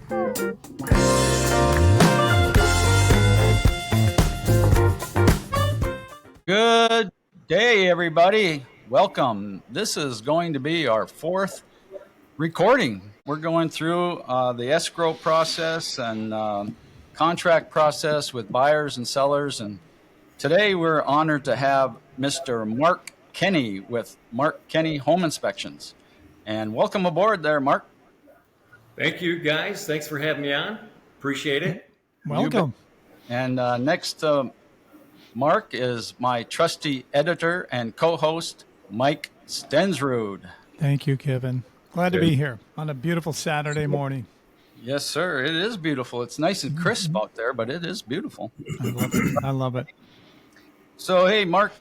Good day, everybody. Welcome. This is going to be our fourth recording. We're going through the escrow process and contract process with buyers and sellers. And today we're honored to have Mr. Mark Kenney with Mark Kenney Home Inspections. And welcome aboard there, Mark. Thank you, guys. Thanks for having me on. Appreciate it. Welcome. And next, Mark is my trusty editor and co-host, Mike Stensrud. Thank you, Kevin. Glad to be here on a beautiful Saturday morning. Yes, sir. It is beautiful. It's nice and crisp out there, but it is beautiful. I love it. So, hey, Mark,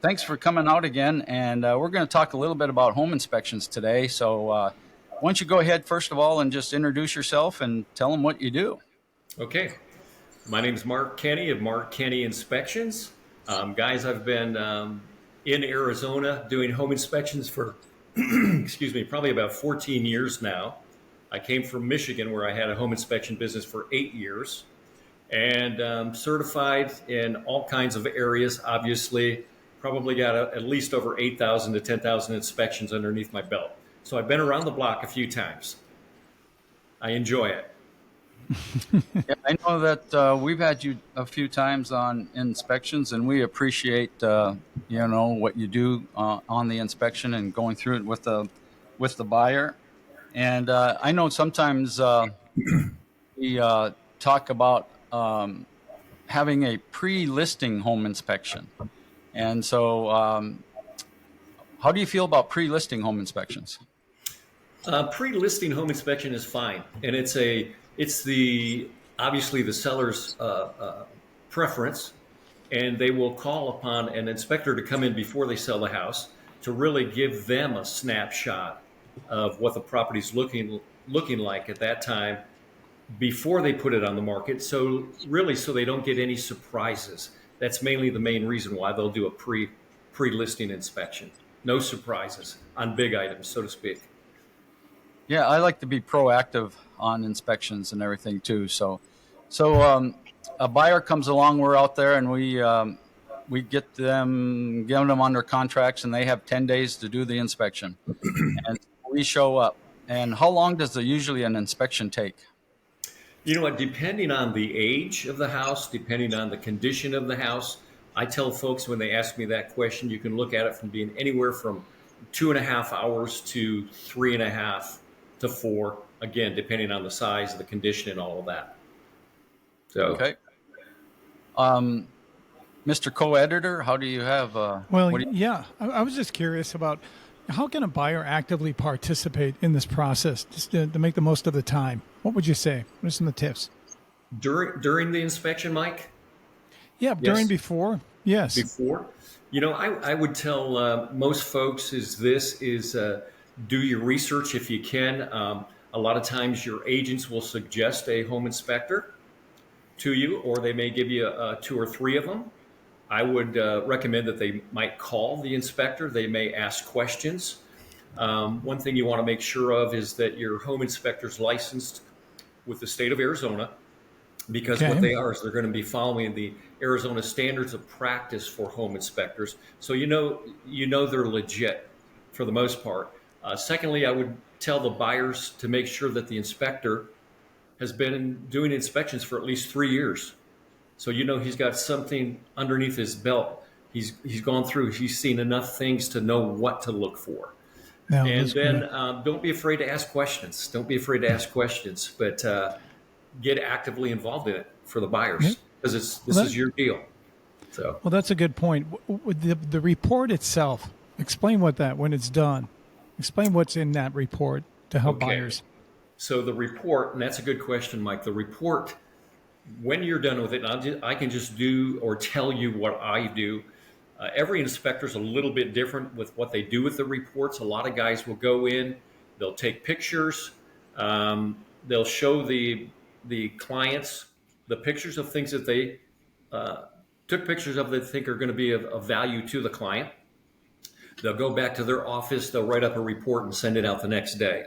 thanks for coming out again. And we're going to talk a little bit about home inspections today. So why don't you go ahead, first of all, and just introduce yourself and tell them what you do. Okay. My name is Mark Kenney of Mark Kenney Inspections. Guys, I've been in Arizona doing home inspections for, probably about 14 years now. I came from Michigan, where I had a home inspection business for 8 years, and certified in all kinds of areas. Obviously, probably got at least over 8,000 to 10,000 inspections underneath my belt. So I've been around the block a few times. I enjoy it. Yeah, I know that we've had you a few times on inspections, and we appreciate what you do on the inspection and going through it with the buyer. And I know sometimes we talk about having a pre-listing home inspection. And so, how do you feel about pre-listing home inspections? Pre-listing home inspection is fine, and it's obviously the seller's preference, and they will call upon an inspector to come in before they sell the house to really give them a snapshot of what the property's looking like at that time before they put it on the market. So they don't get any surprises. That's mainly the main reason why they'll do a pre-listing inspection. No surprises on big items, so to speak. Yeah, I like to be proactive on inspections and everything too. So a buyer comes along, we're out there, and we get them under contracts, and they have 10 days to do the inspection. And we show up. And how long does usually an inspection take? You know what, depending on the age of the house, depending on the condition of the house, I tell folks when they ask me that question, you can look at it from being anywhere from 2.5 hours to 3.5 to 4, again, depending on the size, the condition, and all of that. So, okay. Mr. Co-editor, how do you have? I was just curious about how can a buyer actively participate in this process just to make the most of the time? What would you say? What are some of the tips? During the inspection, Mike? Yeah, Yes. before. Yes. Before? I would tell most folks do your research if you can. A lot of times your agents will suggest a home inspector to you, or they may give you 2 or 3 of them. I would recommend that they might call the inspector. They may ask questions. One thing you want to make sure of is that your home inspector's licensed with the state of Arizona, because what they are is they're going to be following the Arizona standards of practice for home inspectors. So you know they're legit for the most part. Secondly, I would tell the buyers to make sure that the inspector has been doing inspections for at least 3 years. So he's got something underneath his belt. He's gone through, he's seen enough things to know what to look for. No, and then don't be afraid to ask questions. Don't be afraid to ask questions, but get actively involved in it for the buyers, because this is your deal. So, well, that's a good point. With the report itself, explain when it's done. Explain what's in that report to help buyers. So the report, and that's a good question, Mike. The report, when you're done with it, I can just do or tell you what I do. Every inspector is a little bit different with what they do with the reports. A lot of guys will go in, they'll take pictures, they'll show the clients the pictures of things that they took pictures of that they think are going to be of value to the client. They'll go back to their office, they'll write up a report and send it out the next day.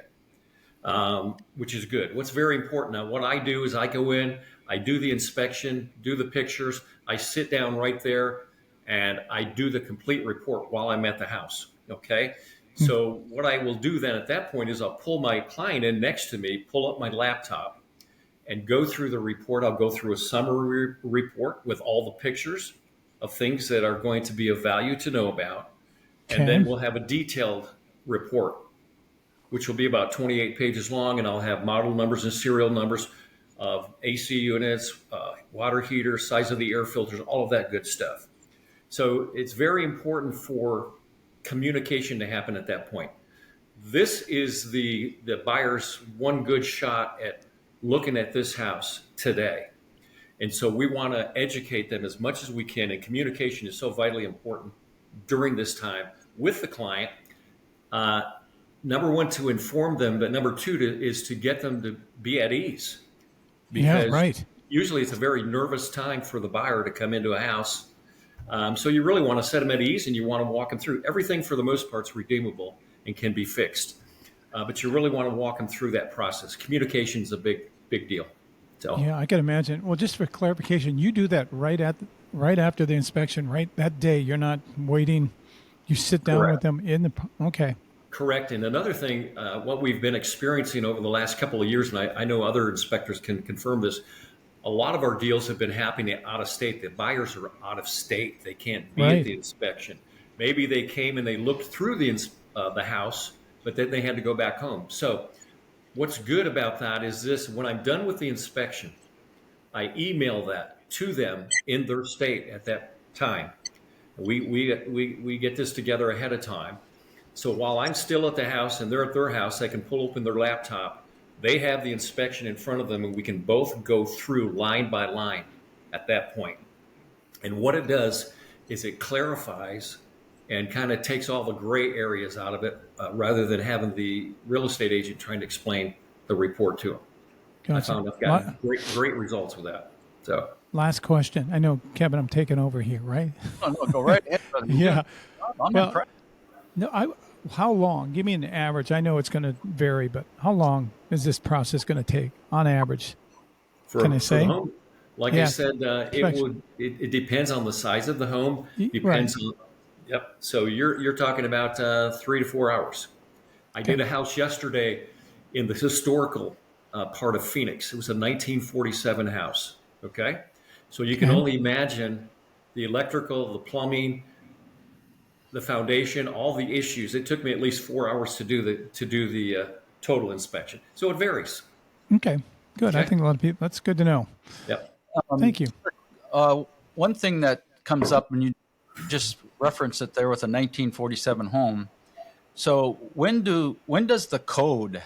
which is good. What's very important now, what I do is I go in, I do the inspection, do the pictures, I sit down right there, and I do the complete report while I'm at the house. Okay. So what I will do then at that point is I'll pull my client in next to me, pull up my laptop, and go through the report. I'll go through a summary report with all the pictures of things that are going to be of value to know about. And then Okay. we'll have a detailed report, which will be about 28 pages long. And I'll have model numbers and serial numbers of AC units, water heaters, size of the air filters, all of that good stuff. So it's very important for communication to happen at that point. This is the buyer's one good shot at looking at this house today. And so we want to educate them as much as we can. And communication is so vitally important during this time with the client. Number one, to inform them, but number two is to get them to be at ease. Because Yeah, right. usually it's a very nervous time for the buyer to come into a house. So you really want to set them at ease, and you want to walk them through. Everything for the most part is redeemable and can be fixed. But you really want to walk them through that process. Communication is a big deal. So Yeah, I can imagine. Well, just for clarification, you do that right after the inspection, right that day. You're not waiting. You sit down with correct. them in the. Okay. Correct. And another thing, what we've been experiencing over the last couple of years, and I know other inspectors can confirm this, a lot of our deals have been happening out of state. The buyers are out of state. They can't be at Right. the inspection. Maybe they came and they looked through the house, but then they had to go back home. So what's good about that is this: when I'm done with the inspection, I email that to them in their state at that time. We get this together ahead of time. So while I'm still at the house and they're at their house, they can pull open their laptop. They have the inspection in front of them, and we can both go through line by line at that point. And what it does is it clarifies and kind of takes all the gray areas out of it, rather than having the real estate agent trying to explain the report to them. I Gotcha. found I've gotten great results with that. So Last question. I know, Kevin, I'm taking over here, right? No, go right ahead, brother. Yeah. I'm Well, impressed. No, how long? Give me an average. I know it's going to vary, but how long is this process going to take on average? Can I for say? the home, like I Yeah. said, it depends on the size of the home. Right. Depends on. Yep. So you're talking about 3 to 4 hours. I did a house yesterday in the historical part of Phoenix. It was a 1947 house. Okay. So you can Okay. only imagine the electrical, the plumbing, the foundation, all the issues. It took me at least 4 hours to do the total inspection. So it varies. Okay. Good. I Okay. think a lot of people, that's good to know. Yep. Thank you. One thing that comes up when you just reference it there with a 1947 home. So when does the code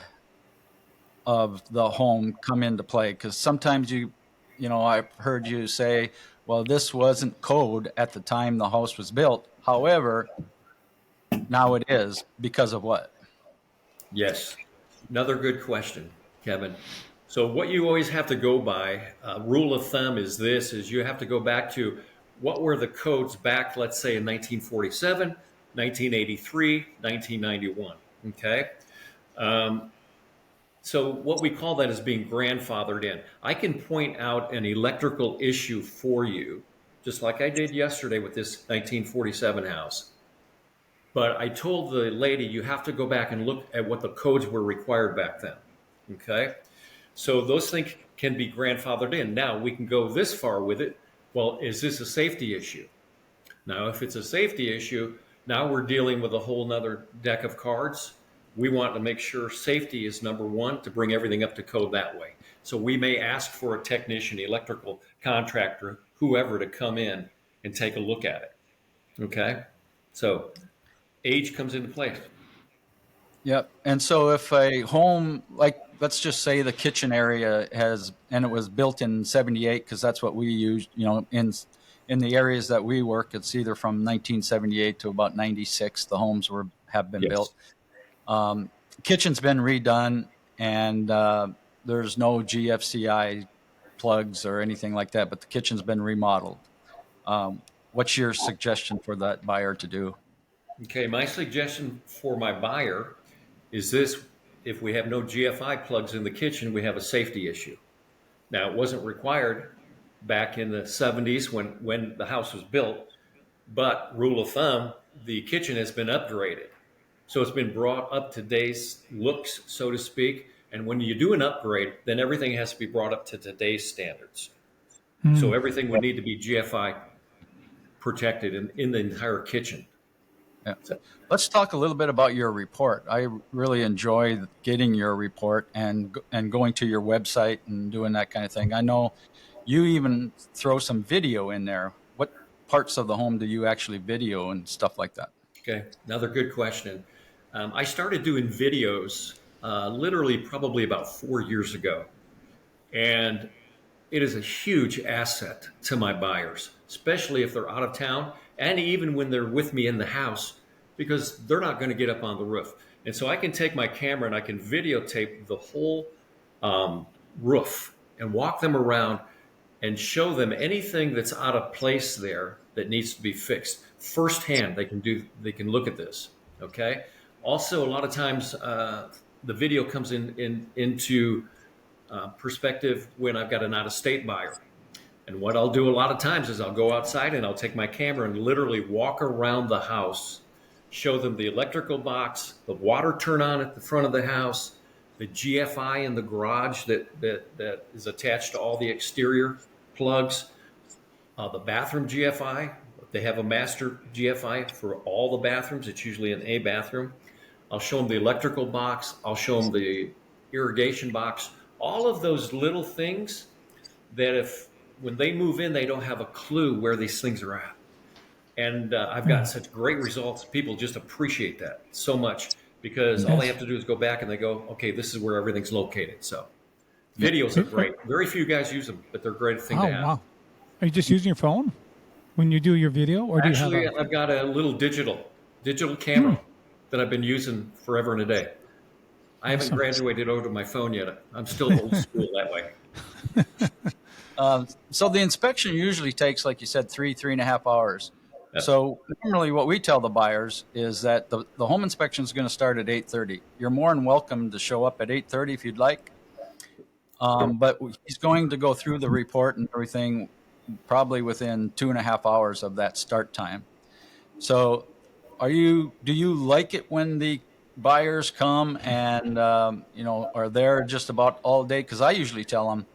of the home come into play? Because sometimes I've heard you say, well, this wasn't code at the time the house was built. However, now it is because of what? Yes. Another good question, Kevin. So what you always have to go by, rule of thumb is you have to go back to what were the codes back, let's say in 1947, 1983, 1991. Okay. So what we call that is being grandfathered in. I can point out an electrical issue for you, just like I did yesterday with this 1947 house. But I told the lady, you have to go back and look at what the codes were required back then. Okay. So those things can be grandfathered in. Now we can go this far with it. Well, is this a safety issue? Now, if it's a safety issue, now we're dealing with a whole nother deck of cards. We want to make sure safety is number one to bring everything up to code that way. So we may ask for a technician, electrical contractor, whoever to come in and take a look at it. Okay. So age comes into play. Yep. And so if a home, like let's just say the kitchen area and it was built in 78, because that's what we use, in the areas that we work, it's either from 1978 to about 96, the homes have been Yes. built. Kitchen's been redone, and there's no GFCI plugs or anything like that, but the kitchen's been remodeled. What's your suggestion for that buyer to do? Okay. My suggestion for my buyer is this: if we have no GFI plugs in the kitchen, we have a safety issue. Now, it wasn't required back in the 70s when the house was built, but rule of thumb, the kitchen has been upgraded. So it's been brought up to today's looks, so to speak. And when you do an upgrade, then everything has to be brought up to today's standards. So everything would need to be GFI protected in the entire kitchen. Yeah. Let's talk a little bit about your report. I really enjoy getting your report and going to your website and doing that kind of thing. I know you even throw some video in there. What parts of the home do you actually video and stuff like that? Okay, another good question. I started doing videos literally probably about 4 years ago. And it is a huge asset to my buyers, especially if they're out of town and even when they're with me in the house, because they're not going to get up on the roof. And so I can take my camera and I can videotape the whole roof and walk them around and show them anything that's out of place there that needs to be fixed firsthand. They can look at this. Okay. Also, a lot of times the video comes into perspective when I've got an out-of-state buyer. And what I'll do a lot of times is I'll go outside and I'll take my camera and literally walk around the house, show them the electrical box, the water turn on at the front of the house, the GFI in the garage that is attached to all the exterior plugs, the bathroom GFI. They have a master GFI for all the bathrooms. It's usually an A bathroom. I'll show them the electrical box. I'll show them the irrigation box. All of those little things that when they move in, they don't have a clue where these things are at. And I've gotten such great results. People just appreciate that so much because all they have to do is go back and they go, okay, this is where everything's located. So videos are great. Very few guys use them, but they're a great thing to have. Wow. Are you just using your phone when you do your video? Or Actually, do you have I've got a little digital camera that I've been using forever and a day. I haven't graduated over to my phone yet. I'm still old school that way. So the inspection usually takes, like you said, 3.5 hours. Yep. So normally what we tell the buyers is that the home inspection is going to start at 8:30. You're more than welcome to show up at 8:30 if you'd like. But he's going to go through the report and everything probably within 2.5 hours of that start time. So do you like it when the buyers come and, are there just about all day? Because I usually tell them,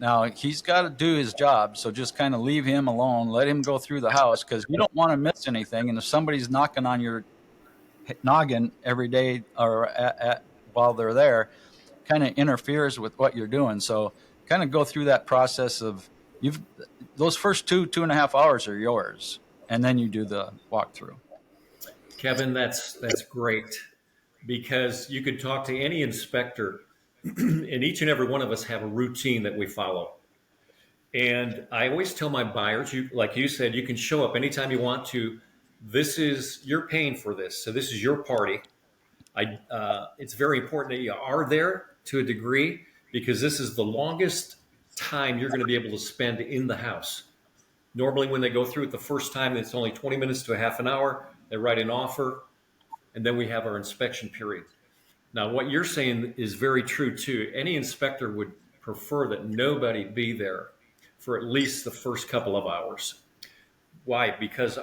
now he's got to do his job. So just kind of leave him alone. Let him go through the house because you don't want to miss anything. And if somebody's knocking on your noggin every day or while they're there, kind of interferes with what you're doing. So kind of go through that process of those first 2.5 hours are yours. And then you do the walkthrough. Kevin, that's great because you could talk to any inspector and each and every one of us have a routine that we follow. And I always tell my buyers, like you said, you can show up anytime you want to. You're paying for this. So this is your party. It's very important that you are there to a degree because this is the longest time you're going to be able to spend in the house. Normally when they go through it the first time, it's only 20 minutes to a half an hour. They write an offer and then we have our inspection period. Now, what you're saying is very true, too. Any inspector would prefer that nobody be there for at least the first couple of hours. Why? Because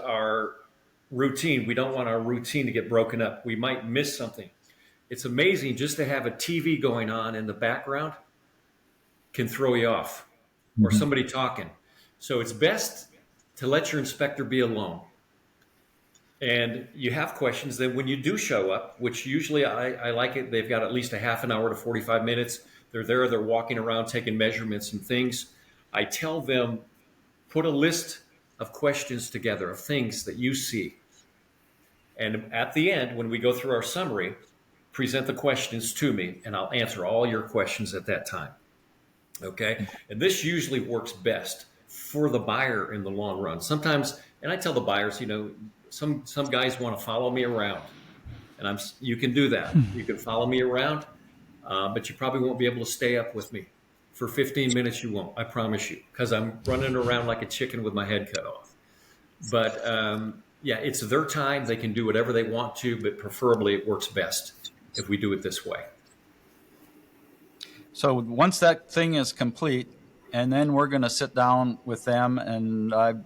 we don't want our routine to get broken up. We might miss something. It's amazing just to have a TV going on in the background can throw you off or somebody talking. So it's best to let your inspector be alone. And you have questions, then when you do show up, which usually I like it, they've got at least a half an hour to 45 minutes. They're there, they're walking around, taking measurements and things. I tell them, put a list of questions together of things that you see. And at the end, when we go through our summary, present the questions to me and I'll answer all your questions at that time. Okay. And this usually works best for the buyer in the long run. Sometimes, and I tell the buyers, some guys want to follow me around, and you can do that. You can follow me around, but you probably won't be able to stay up with me for 15 minutes. You won't, I promise you, because I'm running around like a chicken with my head cut off. But it's their time. They can do whatever they want to, but preferably it works best if we do it this way. So once that thing is complete, and then we're going to sit down with them, and I've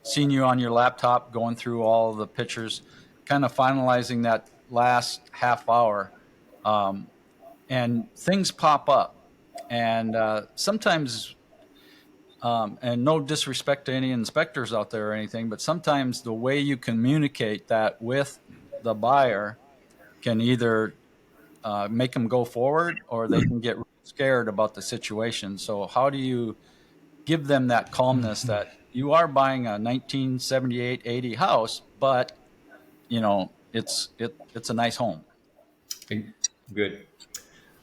seen you on your laptop going through all the pictures, kind of finalizing that last half hour, um, and things pop up, and sometimes. And no disrespect to any inspectors out there or anything, but sometimes the way you communicate that with the buyer can either make them go forward, or they can get scared about the situation. So how do you give them that calmness that you are buying a 1978-80 house, but it's a nice home? Good.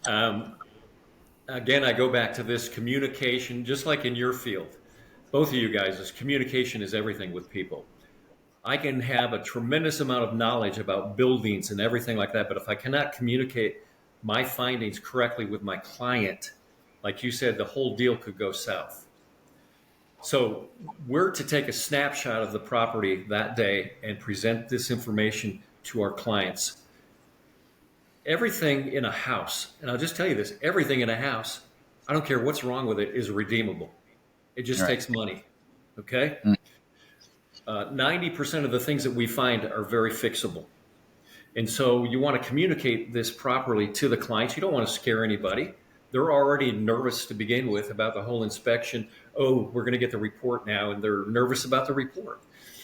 Um, Again, I go back to this communication, just like in your field. Both of you guys, this communication is everything with people. I can have a tremendous amount of knowledge about buildings and everything like that, but if I cannot communicate my findings correctly with my client, like you said, the whole deal could go south. So we're to take a snapshot of the property that day and present this information to our clients. Everything in a house, and I'll just tell you this, everything in a house, I don't care what's wrong with it, is redeemable. It just takes money. Okay? 90% of the things that we find are very fixable. And so you want to communicate this properly to the clients. You don't want to scare anybody. They're already nervous to begin with about the whole inspection. Oh, we're going to get the report now, and they're nervous about the report.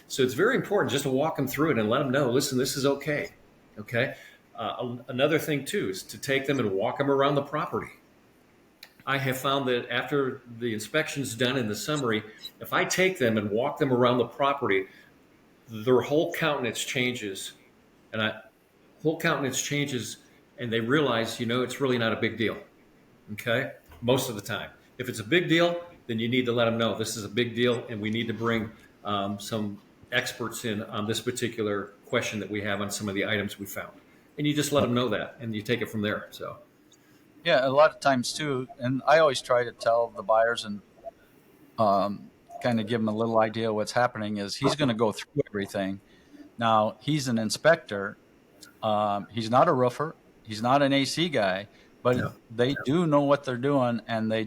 So it's very important just to walk them through it and let them know, listen, this is okay. Okay? Another thing, too, is to take them and walk them around the property. I have found that after the inspection's done in the summary, if I take them and walk them around the property, their whole countenance changes. And and they realize, it's really not a big deal. Okay? Most of the time. If it's a big deal, then you need to let them know this is a big deal, and we need to bring some experts in on this particular question that we have on some of the items we found. And you just let them know that, and you take it from there. So, yeah, a lot of times too, and I always try to tell the buyers and kind of give them a little idea what's happening is he's going to go through everything. Now, he's an inspector. He's not a roofer. He's not an AC guy, but they do know what they're doing, and they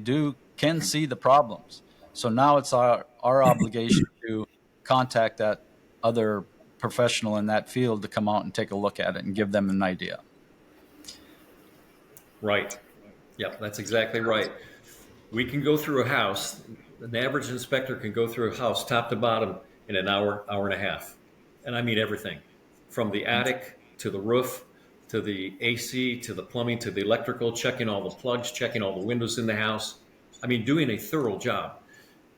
can see the problems. So now it's our obligation to contact that other professional in that field to come out and take a look at it and give them an idea. Right. Yeah, that's exactly right. We can go through a house. An average inspector can go through a house top to bottom in an hour, hour and a half. And I mean everything from the attic to the roof, to the AC, to the plumbing, to the electrical, checking all the plugs, checking all the windows in the house. I mean, doing a thorough job.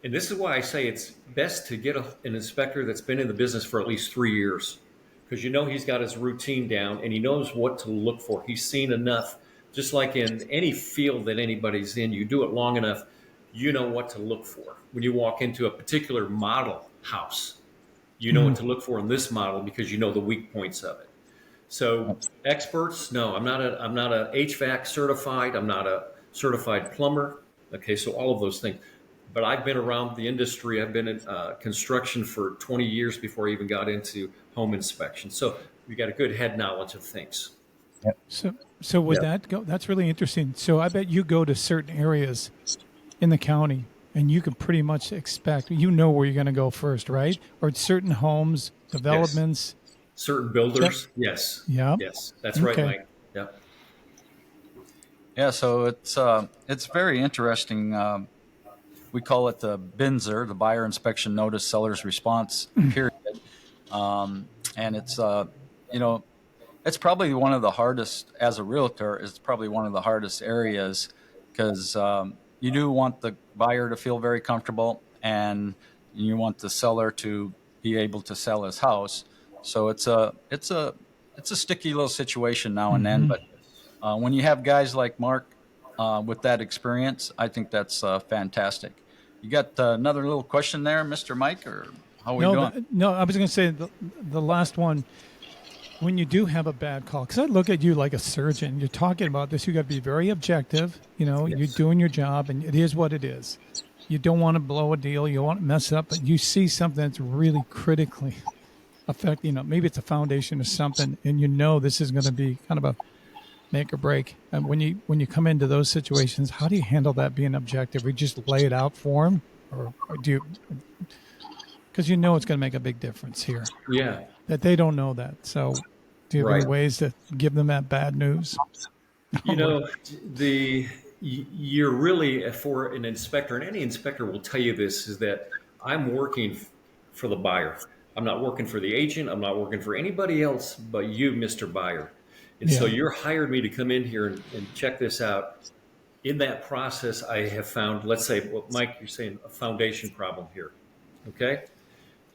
And this is why I say it's best to get an inspector that's been in the business for at least 3 years, because he's got his routine down and he knows what to look for. He's seen enough. Just like in any field that anybody's in, you do it long enough, you know what to look for. When you walk into a particular model house, you know what to look for in this model because you know the weak points of it. So experts, no, I'm not a HVAC certified. I'm not a certified plumber. Okay, so all of those things. But I've been around the industry. I've been in construction for 20 years before I even got into home inspection. So we got a good head knowledge of things. Yep. So would that go? That's really interesting. So I bet you go to certain areas in the county, and you can pretty much expect, where you're going to go first, right? Or certain homes, developments. Yes. Certain builders. Yes. Yeah. Yes. That's right, Mike. Yeah. Yeah. So it's very interesting. We call it the BINSR, the Buyer Inspection Notice Seller's Response Period. And it's, it's probably one of the hardest, as a realtor, it's probably one of the hardest areas because you do want the buyer to feel very comfortable and you want the seller to be able to sell his house. So it's a sticky little situation now and then. But when you have guys like Mark with that experience, I think that's fantastic. You got another little question there, Mr. Mike, or how are we doing? No, I was going to say the last one. When you do have a bad call, because I look at you like a surgeon, you're talking about this, you got to be very objective. You're doing your job, and it is what it is. You don't want to blow a deal, you don't want to mess up, but you see something that's really critically affecting. Maybe it's a foundation or something, and this is going to be kind of make or break. And when you come into those situations, how do you handle that being objective? We just lay it out for them, or do you? Because you know it's going to make a big difference here. Yeah. That they don't know that. So, do you have any ways to give them that bad news? You know, you're really, for an inspector, and any inspector will tell you this, is that I'm working for the buyer. I'm not working for the agent. I'm not working for anybody else but you, Mr. Buyer. And so you're hired me to come in here and check this out. In that process, I have found, let's say, well, Mike, you're saying a foundation problem here. Okay.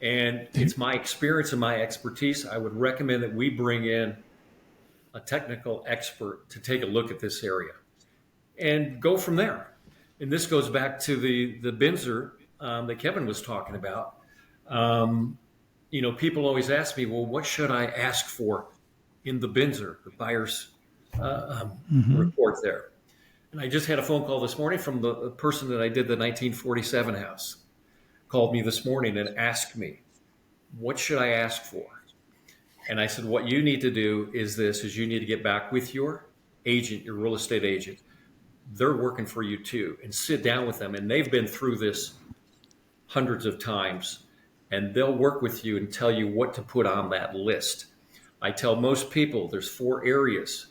And it's my experience and my expertise. I would recommend that we bring in a technical expert to take a look at this area and go from there. And this goes back to the Binzer that Kevin was talking about. You know, people always ask me, well, what should I ask for in the Binzer, the buyer's report there? And I just had a phone call this morning from the person that I did the 1947 house. Called me this morning and asked me, what should I ask for? And I said, what you need to do is you need to get back with your agent, your real estate agent. They're working for you too, and sit down with them. And they've been through this hundreds of times, and they'll work with you and tell you what to put on that list. I tell most people there's 4 areas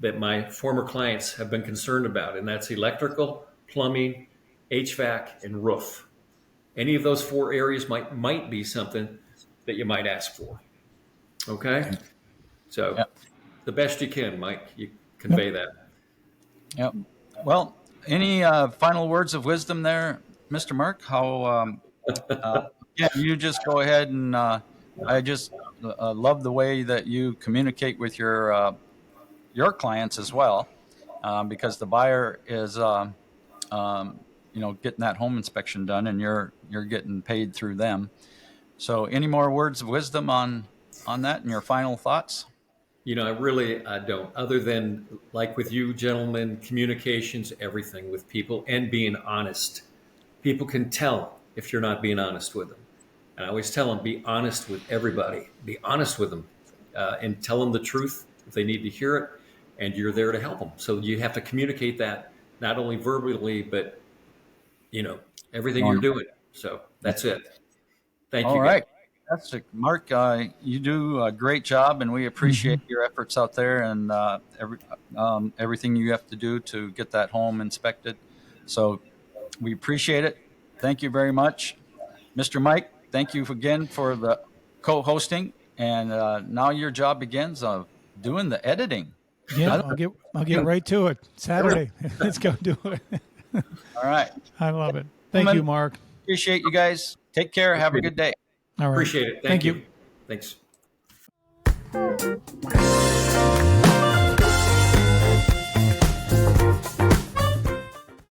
that my former clients have been concerned about, and that's electrical, plumbing, HVAC, and roof. Any of those 4 areas might be something that you might ask for. Okay? So the best you can, Mike, you convey that. Yep. Well, any final words of wisdom there, Mr. Mark? How you just go ahead, and I just love the way that you communicate with your clients as well, because the buyer is getting that home inspection done, and you're getting paid through them. So any more words of wisdom on that and your final thoughts? You know, I don't, other than, like with you gentlemen, communications, everything with people, and being honest. People can tell if you're not being honest with them. And I always tell them, be honest with everybody. Be honest with them, and tell them the truth if they need to hear it, and you're there to help them. So you have to communicate that, not only verbally, but, you know, everything you're doing. So that's it. Thank you. All right. That's Mark. You do a great job, and we appreciate your efforts out there, and everything you have to do to get that home inspected. So we appreciate it. Thank you very much, Mr. Mike. Thank you again for the co-hosting, and now your job begins of doing the editing. Yeah, I'll get right to it. Saturday. Let's go do it. All right. I love it. Thank you, Mark. Appreciate you guys. Take care. Have a good day. All right. Appreciate it. Thank you. Thanks.